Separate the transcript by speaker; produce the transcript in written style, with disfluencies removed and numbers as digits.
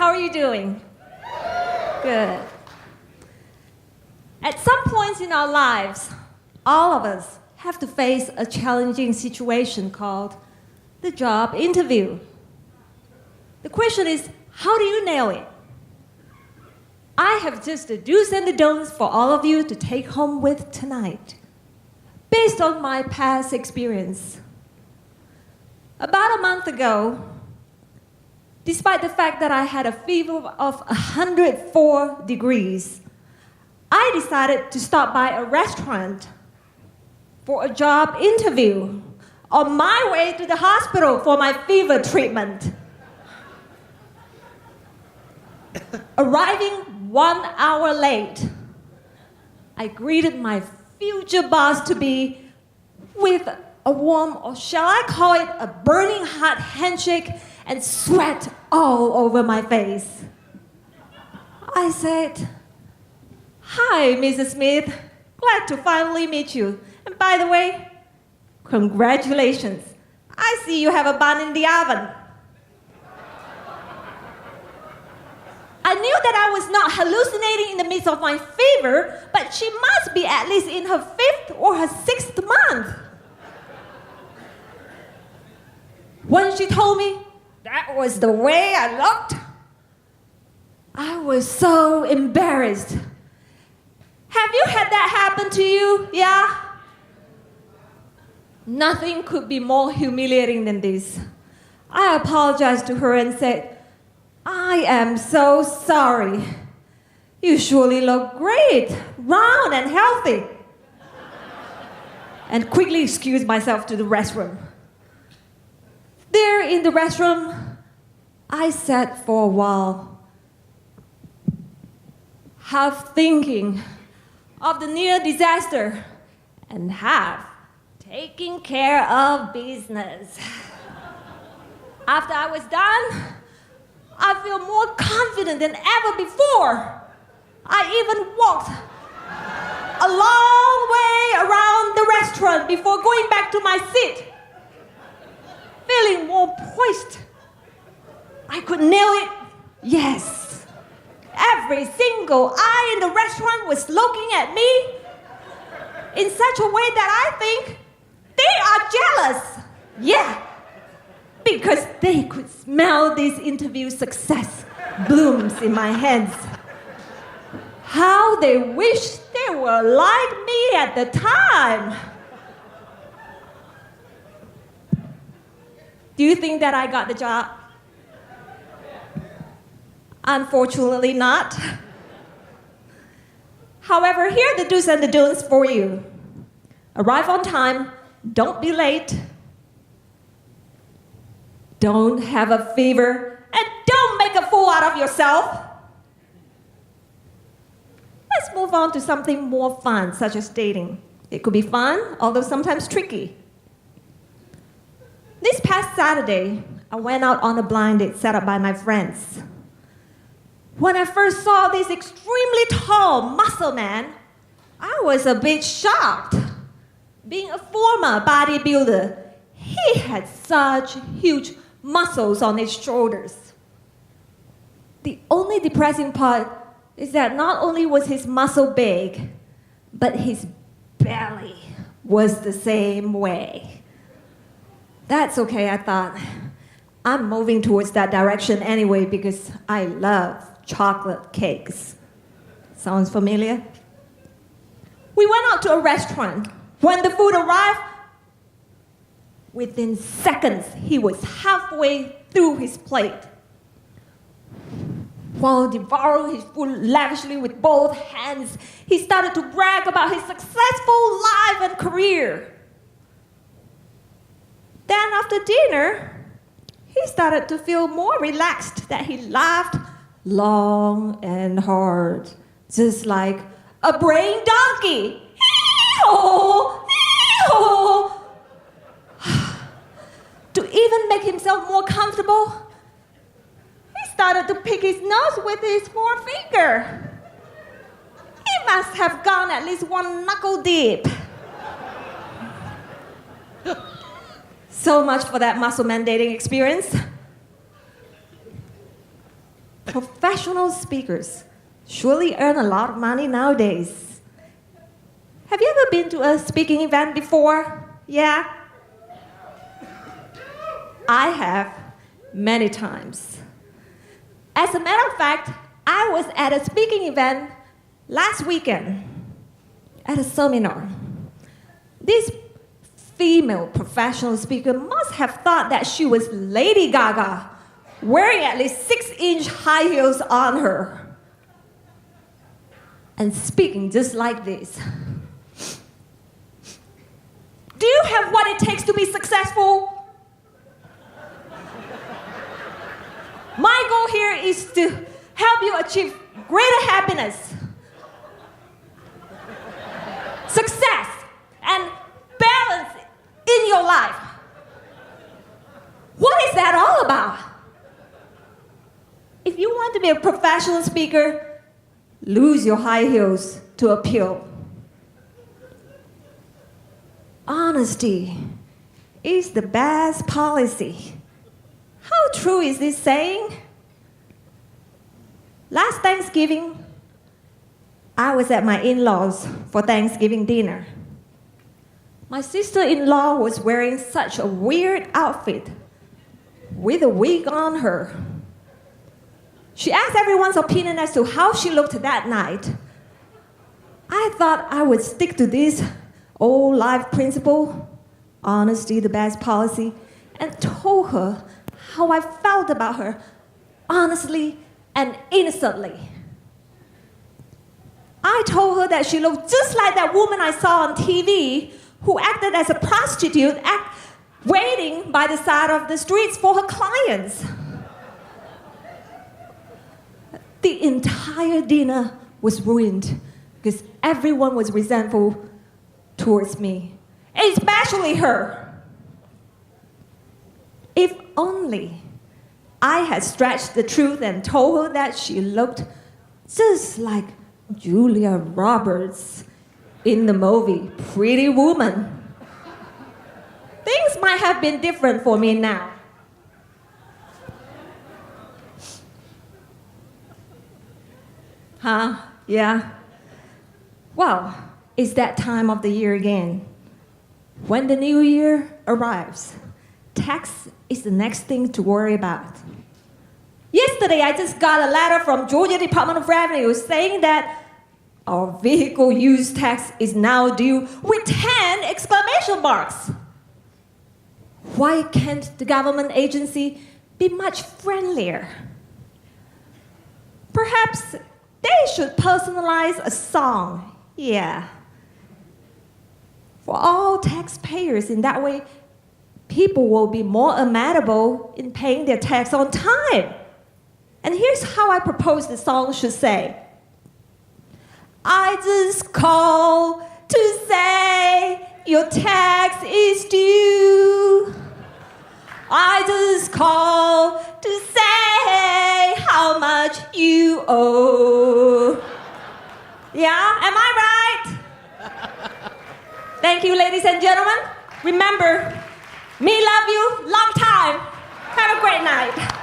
Speaker 1: How are you doing? Good. At some points in our lives, all of us have to face a challenging situation called the job interview. The question is, how do you nail it? I have just the do's and the don'ts for all of you to take home with tonight, based on my past experience. About a month ago, despite the fact that I had a fever of 104 degrees, I decided to stop by a restaurant for a job interview on my way to the hospital for my fever treatment. Arriving 1 hour late, I greeted my future boss-to-be with a warm, or shall I call it a burning hot handshake and sweat all over my face. I said, "Hi, Mrs. Smith. Glad to finally meet you. And by the way, congratulations. I see you have a bun in the oven." I knew that I was not hallucinating in the midst of my fever, but she must be at least in her 5th or her 6th month. When she told me that was the way I looked, I was so embarrassed. Have you had that happen to you? Yeah? Nothing could be more humiliating than this. I apologized to her and said, "I am so sorry. You surely look great, round and healthy." And quickly excused myself to the restroom. There in the restroom, I sat for a while, half thinking of the near disaster and half taking care of business. After I was done, I feel more confident than ever before. I even walked a long way around the restaurant before going back to my seat, feeling more poised. I could nail it. Yes. Every single eye in the restaurant was looking at me in such a way that I think they are jealous. Yeah. Because they could smell this interview success blooms in my hands. How they wish they were like me at the time. Do you think that I got the job? Unfortunately not. However, here are the do's and the don'ts for you. Arrive on time, don't be late, don't have a fever, and don't make a fool out of yourself. Let's move on to something more fun, such as dating. It could be fun, although sometimes tricky. This past Saturday, I went out on a blind date set up by my friends. When I first saw this extremely tall muscle man, I was a bit shocked. Being a former bodybuilder, he had such huge muscles on his shoulders. The only depressing part is that not only was his muscle big, but his belly was the same way. That's okay, I thought. I'm moving towards that direction anyway because I love chocolate cakes. Sounds familiar? We went out to a restaurant. When the food arrived, within seconds, he was halfway through his plate. While devouring his food lavishly with both hands, he started to brag about his successful life and career. Then after dinner, he started to feel more relaxed, that he laughed long and hard, just like a braying donkey. Hee-haw, hee-haw. To even make himself more comfortable, he started to pick his nose with his forefinger. He must have gone at least one knuckle deep. So much for that muscle man dating experience. Professional speakers surely earn a lot of money nowadays. Have you ever been to a speaking event before? Yeah? I have, many times. As a matter of fact, I was at a speaking event last weekend at a seminar. This female professional speaker must have thought that she was Lady Gaga, wearing at least 6-inch high heels on her, and speaking just like this. Do you have what it takes to be successful? My goal here is to help you achieve greater happiness, success, and balance in your life. What is that all about? If you want to be a professional speaker, lose your high heels to appeal. Honesty is the best policy. How true is this saying? Last Thanksgiving, I was at my in-laws for Thanksgiving dinner. My sister-in-law was wearing such a weird outfit with a wig on her. She asked everyone's opinion as to how she looked that night. I thought I would stick to this old life principle, honesty the best policy, and told her how I felt about her, honestly and innocently. I told her that she looked just like that woman I saw on TV who acted as a prostitute, waiting by the side of the streets for her clients. The entire dinner was ruined because everyone was resentful towards me, especially her. If only I had stretched the truth and told her that she looked just like Julia Roberts in the movie Pretty Woman. Things might have been different for me now. Huh? Yeah. Well, it's that time of the year again. When the new year arrives, tax is the next thing to worry about. Yesterday, I just got a letter from Georgia Department of Revenue saying that our vehicle use tax is now due with 10 exclamation marks. Why can't the government agency be much friendlier? Perhaps they should personalize a song, yeah, for all taxpayers. In that way, people will be more amenable in paying their tax on time. And here's how I propose the song should say. I just call to say your tax is due. I just call to say how much you owe. Yeah, am I right? Thank you, ladies and gentlemen. Remember, me love you, long time. Have a great night.